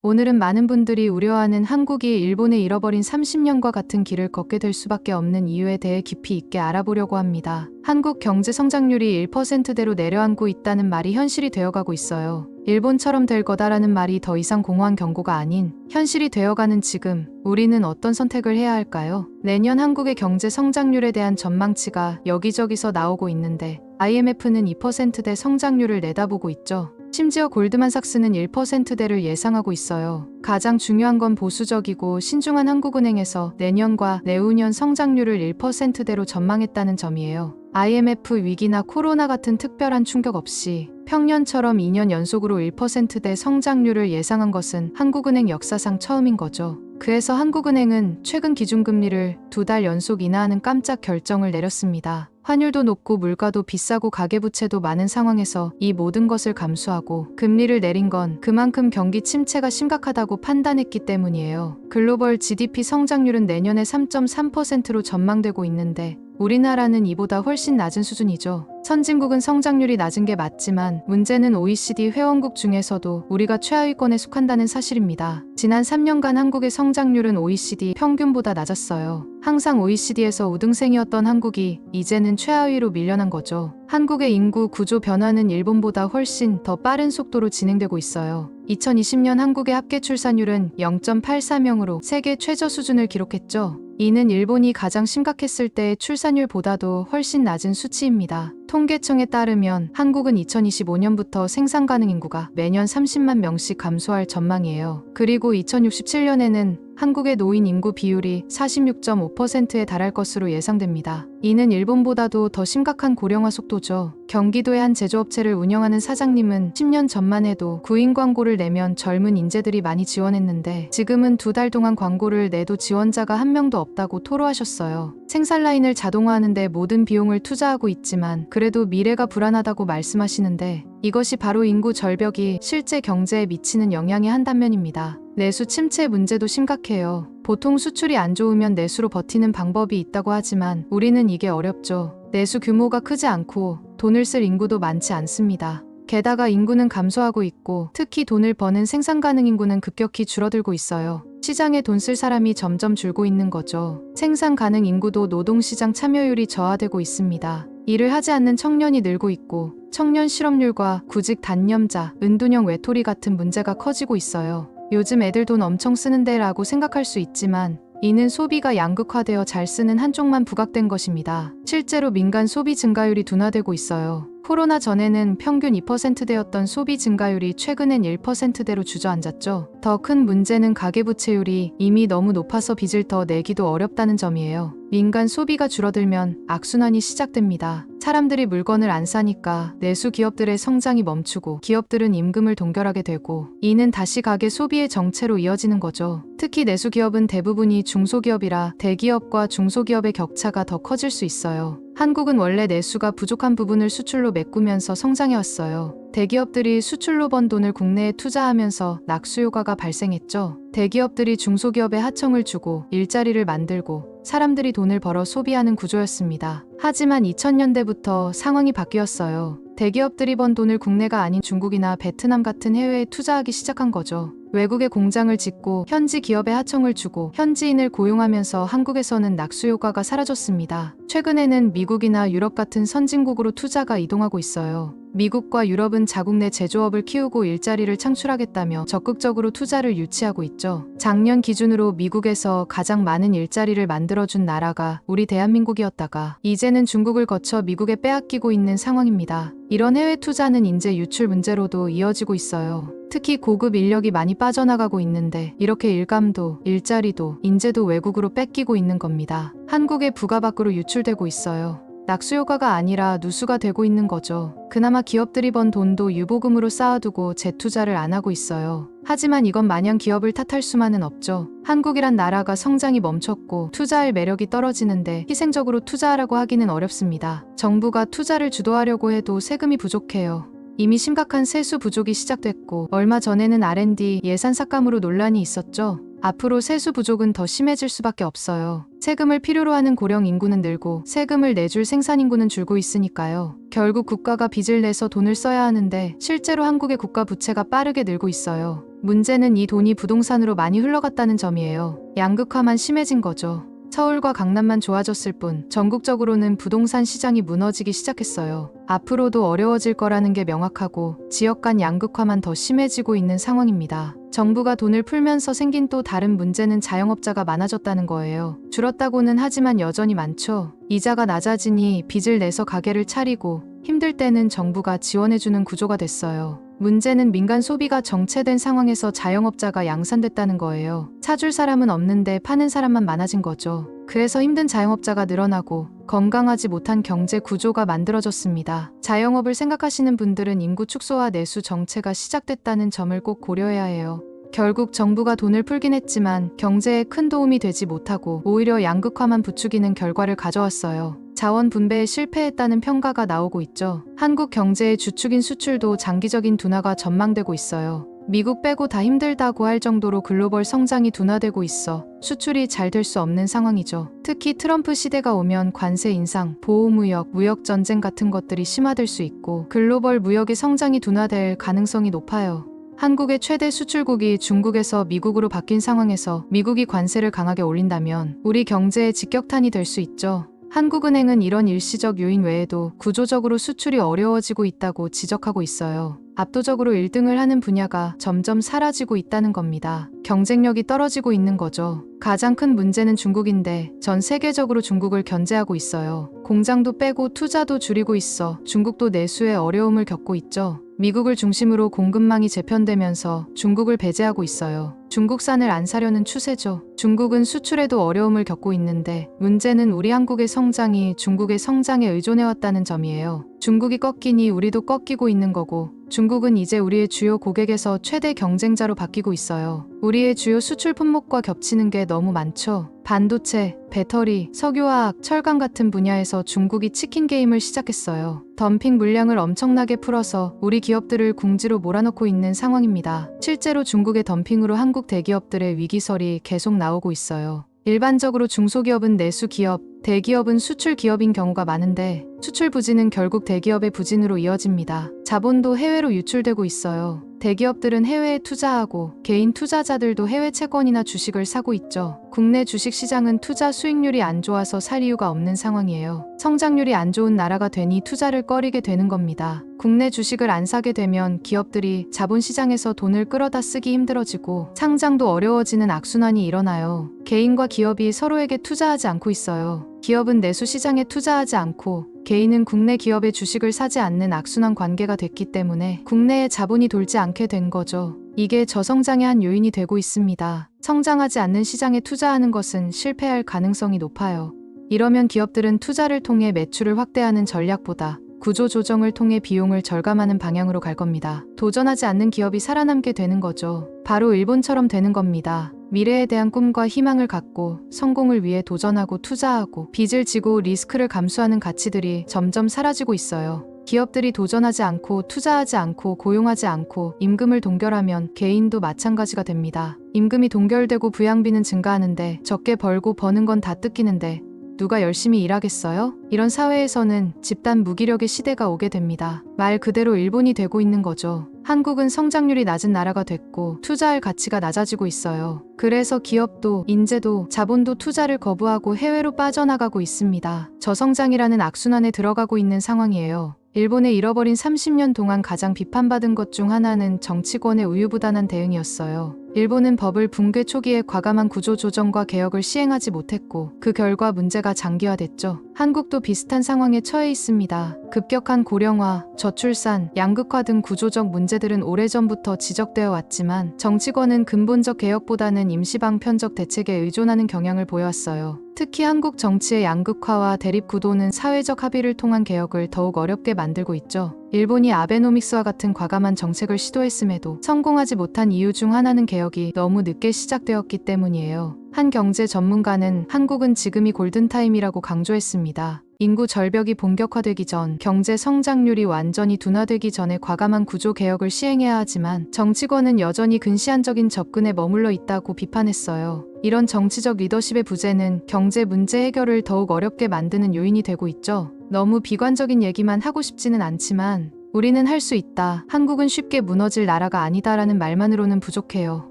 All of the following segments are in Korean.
오늘은 많은 분들이 우려하는 한국이 일본에 잃어버린 30년과 같은 길을 걷게 될 수밖에 없는 이유에 대해 깊이 있게 알아보려고 합니다. 한국 경제 성장률이 1%대로 내려앉고 있다는 말이 현실이 되어가고 있어요. 일본처럼 될 거다라는 말이 더 이상 공허한 경고가 아닌 현실이 되어가는 지금 우리는 어떤 선택을 해야 할까요? 내년 한국의 경제 성장률에 대한 전망치가 여기저기서 나오고 있는데 IMF는 2%대 성장률을 내다보고 있죠. 심지어 골드만삭스는 1%대를 예상하고 있어요. 가장 중요한 건 보수적이고 신중한 한국은행에서 내년과 내후년 성장률을 1%대로 전망했다는 점이에요. IMF 위기나 코로나 같은 특별한 충격 없이 평년처럼 2년 연속으로 1%대 성장률을 예상한 것은 한국은행 역사상 처음인 거죠. 그래서 한국은행은 최근 기준금리를 2달 연속 인하하는 깜짝 결정을 내렸습니다. 환율도 높고 물가도 비싸고 가계부채도 많은 상황에서 이 모든 것을 감수하고 금리를 내린 건 그만큼 경기 침체가 심각하다고 판단했기 때문이에요. 글로벌 GDP 성장률은 내년에 3.3%로 전망되고 있는데 우리나라는 이보다 훨씬 낮은 수준이죠. 선진국은 성장률이 낮은 게 맞지만 문제는 OECD 회원국 중에서도 우리가 최하위권에 속한다는 사실입니다. 지난 3년간 한국의 성장률은 OECD 평균보다 낮았어요. 항상 OECD에서 우등생이었던 한국이 이제는 최하위로 밀려난 거죠. 한국의 인구 구조 변화는 일본보다 훨씬 더 빠른 속도로 진행되고 있어요. 2020년 한국의 합계 출산율은 0.84명으로 세계 최저 수준을 기록했죠. 이는 일본이 가장 심각했을 때의 출산율보다도 훨씬 낮은 수치입니다. 통계청에 따르면 한국은 2025년부터 생산 가능 인구가 매년 30만 명씩 감소할 전망이에요. 그리고 2067년에는 한국의 노인 인구 비율이 46.5%에 달할 것으로 예상됩니다. 이는 일본보다도 더 심각한 고령화 속도죠. 경기도의 한 제조업체를 운영하는 사장님은 10년 전만 해도 구인 광고를 내면 젊은 인재들이 많이 지원했는데 지금은 2달 동안 광고를 내도 지원자가 한 명도 없다고 토로하셨어요. 생산 라인을 자동화하는데 모든 비용을 투자하고 있지만 그래도 미래가 불안하다고 말씀하시는데 이것이 바로 인구 절벽이 실제 경제에 미치는 영향의 한 단면입니다. 내수 침체 문제도 심각해요. 보통 수출이 안 좋으면 내수로 버티는 방법이 있다고 하지만 우리는 이게 어렵죠. 내수 규모가 크지 않고 돈을 쓸 인구도 많지 않습니다. 게다가 인구는 감소하고 있고 특히 돈을 버는 생산 가능 인구는 급격히 줄어들고 있어요. 시장에 돈 쓸 사람이 점점 줄고 있는 거죠. 생산 가능 인구도 노동시장 참여율이 저하되고 있습니다. 일을 하지 않는 청년이 늘고 있고 청년 실업률과 구직 단념자, 은둔형 외톨이 같은 문제가 커지고 있어요. 요즘 애들 돈 엄청 쓰는데 라고 생각할 수 있지만 이는 소비가 양극화되어 잘 쓰는 한쪽만 부각된 것입니다. 실제로 민간 소비 증가율이 둔화되고 있어요. 코로나 전에는 평균 2%대였던 소비 증가율이 최근엔 1%대로 주저앉았죠. 더 큰 문제는 가계부채율이 이미 너무 높아서 빚을 더 내기도 어렵다는 점이에요. 민간 소비가 줄어들면 악순환이 시작됩니다. 사람들이 물건을 안 사니까 내수 기업들의 성장이 멈추고 기업들은 임금을 동결하게 되고 이는 다시 가계 소비의 정체로 이어지는 거죠. 특히 내수 기업은 대부분이 중소기업이라 대기업과 중소기업의 격차가 더 커질 수 있어요. 한국은 원래 내수가 부족한 부분을 수출로 메꾸면서 성장해왔어요. 대기업들이 수출로 번 돈을 국내에 투자하면서 낙수 효과가 발생했죠. 대기업들이 중소기업에 하청을 주고 일자리를 만들고 사람들이 돈을 벌어 소비하는 구조였습니다. 하지만 2000년대부터 상황이 바뀌었어요. 대기업들이 번 돈을 국내가 아닌 중국이나 베트남 같은 해외에 투자하기 시작한 거죠. 외국에 공장을 짓고 현지 기업에 하청을 주고 현지인을 고용하면서 한국에서는 낙수 효과가 사라졌습니다. 최근에는 미국이나 유럽 같은 선진국으로 투자가 이동하고 있어요. 미국과 유럽은 자국 내 제조업을 키우고 일자리를 창출하겠다며 적극적으로 투자를 유치하고 있죠. 작년 기준으로 미국에서 가장 많은 일자리를 만들어준 나라가 우리 대한민국이었다가 이제는 중국을 거쳐 미국에 빼앗기고 있는 상황입니다. 이런 해외 투자는 인재 유출 문제로도 이어지고 있어요. 특히 고급 인력이 많이 빠져나가고 있는데 이렇게 일감도, 일자리도, 인재도 외국으로 뺏기고 있는 겁니다. 한국의 부가 밖으로 유출되고 있어요. 낙수 효과가 아니라 누수가 되고 있는 거죠. 그나마 기업들이 번 돈도 유보금으로 쌓아두고 재투자를 안 하고 있어요. 하지만 이건 마냥 기업을 탓할 수만은 없죠. 한국이란 나라가 성장이 멈췄고 투자할 매력이 떨어지는데 희생적으로 투자하라고 하기는 어렵습니다. 정부가 투자를 주도하려고 해도 세금이 부족해요. 이미 심각한 세수 부족이 시작됐고 얼마 전에는 R&D 예산 삭감으로 논란이 있었죠. 앞으로 세수 부족은 더 심해질 수밖에 없어요. 세금을 필요로 하는 고령 인구는 늘고 세금을 내줄 생산 인구는 줄고 있으니까요. 결국 국가가 빚을 내서 돈을 써야 하는데 실제로 한국의 국가 부채가 빠르게 늘고 있어요. 문제는 이 돈이 부동산으로 많이 흘러갔다는 점이에요. 양극화만 심해진 거죠. 서울과 강남만 좋아졌을 뿐 전국적으로는 부동산 시장이 무너지기 시작했어요. 앞으로도 어려워질 거라는 게 명확하고 지역 간 양극화만 더 심해지고 있는 상황입니다. 정부가 돈을 풀면서 생긴 또 다른 문제는 자영업자가 많아졌다는 거예요. 줄었다고는 하지만 여전히 많죠. 이자가 낮아지니 빚을 내서 가게를 차리고 힘들 때는 정부가 지원해주는 구조가 됐어요. 문제는 민간 소비가 정체된 상황에서 자영업자가 양산됐다는 거예요. 사줄 사람은 없는데 파는 사람만 많아진 거죠. 그래서 힘든 자영업자가 늘어나고 건강하지 못한 경제 구조가 만들어졌습니다. 자영업을 생각하시는 분들은 인구 축소와 내수 정체가 시작됐다는 점을 꼭 고려해야 해요. 결국 정부가 돈을 풀긴 했지만 경제에 큰 도움이 되지 못하고 오히려 양극화만 부추기는 결과를 가져왔어요. 자원 분배에 실패했다는 평가가 나오고 있죠. 한국 경제의 주축인 수출도 장기적인 둔화가 전망되고 있어요. 미국 빼고 다 힘들다고 할 정도로 글로벌 성장이 둔화되고 있어 수출이 잘 될 수 없는 상황이죠. 특히 트럼프 시대가 오면 관세 인상, 보호무역, 무역전쟁 같은 것들이 심화될 수 있고 글로벌 무역의 성장이 둔화될 가능성이 높아요. 한국의 최대 수출국이 중국에서 미국으로 바뀐 상황에서 미국이 관세를 강하게 올린다면 우리 경제에 직격탄이 될 수 있죠. 한국은행은 이런 일시적 요인 외에도 구조적으로 수출이 어려워지고 있다고 지적하고 있어요. 압도적으로 1등을 하는 분야가 점점 사라지고 있다는 겁니다. 경쟁력이 떨어지고 있는 거죠. 가장 큰 문제는 중국인데 전 세계적으로 중국을 견제하고 있어요. 공장도 빼고 투자도 줄이고 있어 중국도 내수에 어려움을 겪고 있죠. 미국을 중심으로 공급망이 재편되면서 중국을 배제하고 있어요. 중국산을 안 사려는 추세죠. 중국은 수출에도 어려움을 겪고 있는데 문제는 우리 한국의 성장이 중국의 성장에 의존해왔다는 점이에요. 중국이 꺾이니 우리도 꺾이고 있는 거고 중국은 이제 우리의 주요 고객에서 최대 경쟁자로 바뀌고 있어요. 우리의 주요 수출 품목과 겹치는 게 너무 많죠. 반도체, 배터리, 석유화학, 철강 같은 분야에서 중국이 치킨 게임을 시작했어요. 덤핑 물량을 엄청나게 풀어서 우리 기업들을 궁지로 몰아넣고 있는 상황입니다. 실제로 중국의 덤핑으로 한국 대기업들의 위기설이 계속 나오고 있어요. 일반적으로 중소기업은 내수 기업, 대기업은 수출 기업인 경우가 많은데 수출 부진은 결국 대기업의 부진으로 이어집니다. 자본도 해외로 유출되고 있어요. 대기업들은 해외에 투자하고 개인 투자자들도 해외 채권이나 주식을 사고 있죠. 국내 주식 시장은 투자 수익률이 안 좋아서 살 이유가 없는 상황이에요. 성장률이 안 좋은 나라가 되니 투자를 꺼리게 되는 겁니다. 국내 주식을 안 사게 되면 기업들이 자본시장에서 돈을 끌어다 쓰기 힘들어지고 상장도 어려워지는 악순환이 일어나요. 개인과 기업이 서로에게 투자하지 않고 있어요. 기업은 내수 시장에 투자하지 않고 개인은 국내 기업의 주식을 사지 않는 악순환 관계가 됐기 때문에 국내에 자본이 돌지 않게 된 거죠. 이게 저성장의 한 요인이 되고 있습니다. 성장하지 않는 시장에 투자하는 것은 실패할 가능성이 높아요. 이러면 기업들은 투자를 통해 매출을 확대하는 전략보다 구조조정을 통해 비용을 절감하는 방향으로 갈 겁니다. 도전하지 않는 기업이 살아남게 되는 거죠. 바로 일본처럼 되는 겁니다. 미래에 대한 꿈과 희망을 갖고 성공을 위해 도전하고 투자하고 빚을 지고 리스크를 감수하는 가치들이 점점 사라지고 있어요. 기업들이 도전하지 않고 투자하지 않고 고용하지 않고 임금을 동결하면 개인도 마찬가지가 됩니다. 임금이 동결되고 부양비는 증가하는데 적게 벌고 버는 건 다 뜯기는데 누가 열심히 일하겠어요? 이런 사회에서는 집단 무기력의 시대가 오게 됩니다. 말 그대로 일본이 되고 있는 거죠. 한국은 성장률이 낮은 나라가 됐고 투자할 가치가 낮아지고 있어요. 그래서 기업도 인재도 자본도 투자를 거부하고 해외로 빠져나가고 있습니다. 저성장이라는 악순환에 들어가고 있는 상황이에요. 일본의 잃어버린 30년 동안 가장 비판받은 것 중 하나는 정치권의 우유부단한 대응이었어요. 일본은 버블 붕괴 초기에 과감한 구조조정과 개혁을 시행하지 못했고 그 결과 문제가 장기화됐죠. 한국도 비슷한 상황에 처해 있습니다. 급격한 고령화, 저출산, 양극화 등 구조적 문제들은 오래전부터 지적되어 왔지만 정치권은 근본적 개혁보다는 임시방편적 대책에 의존하는 경향을 보여왔어요. 특히 한국 정치의 양극화와 대립 구도는 사회적 합의를 통한 개혁을 더욱 어렵게 만들고 있죠. 일본이 아베노믹스와 같은 과감한 정책을 시도했음에도 성공하지 못한 이유 중 하나는 개혁이 너무 늦게 시작되었기 때문이에요. 한 경제 전문가는 한국은 지금이 골든타임이라고 강조했습니다. 인구 절벽이 본격화되기 전, 경제 성장률이 완전히 둔화되기 전에 과감한 구조 개혁을 시행해야 하지만 정치권은 여전히 근시안적인 접근에 머물러 있다고 비판했어요. 이런 정치적 리더십의 부재는 경제 문제 해결을 더욱 어렵게 만드는 요인이 되고 있죠. 너무 비관적인 얘기만 하고 싶지는 않지만 우리는 할 수 있다. 한국은 쉽게 무너질 나라가 아니다라는 말만으로는 부족해요.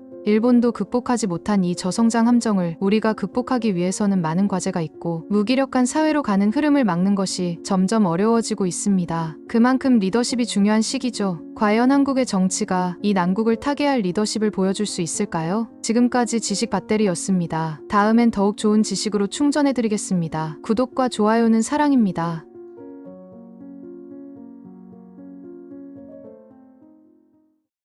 일본도 극복하지 못한 이 저성장 함정을 우리가 극복하기 위해서는 많은 과제가 있고 무기력한 사회로 가는 흐름을 막는 것이 점점 어려워지고 있습니다. 그만큼 리더십이 중요한 시기죠. 과연 한국의 정치가 이 난국을 타개할 리더십을 보여줄 수 있을까요? 지금까지 지식 배터리였습니다. 다음엔 더욱 좋은 지식으로 충전해드리겠습니다. 구독과 좋아요는 사랑입니다.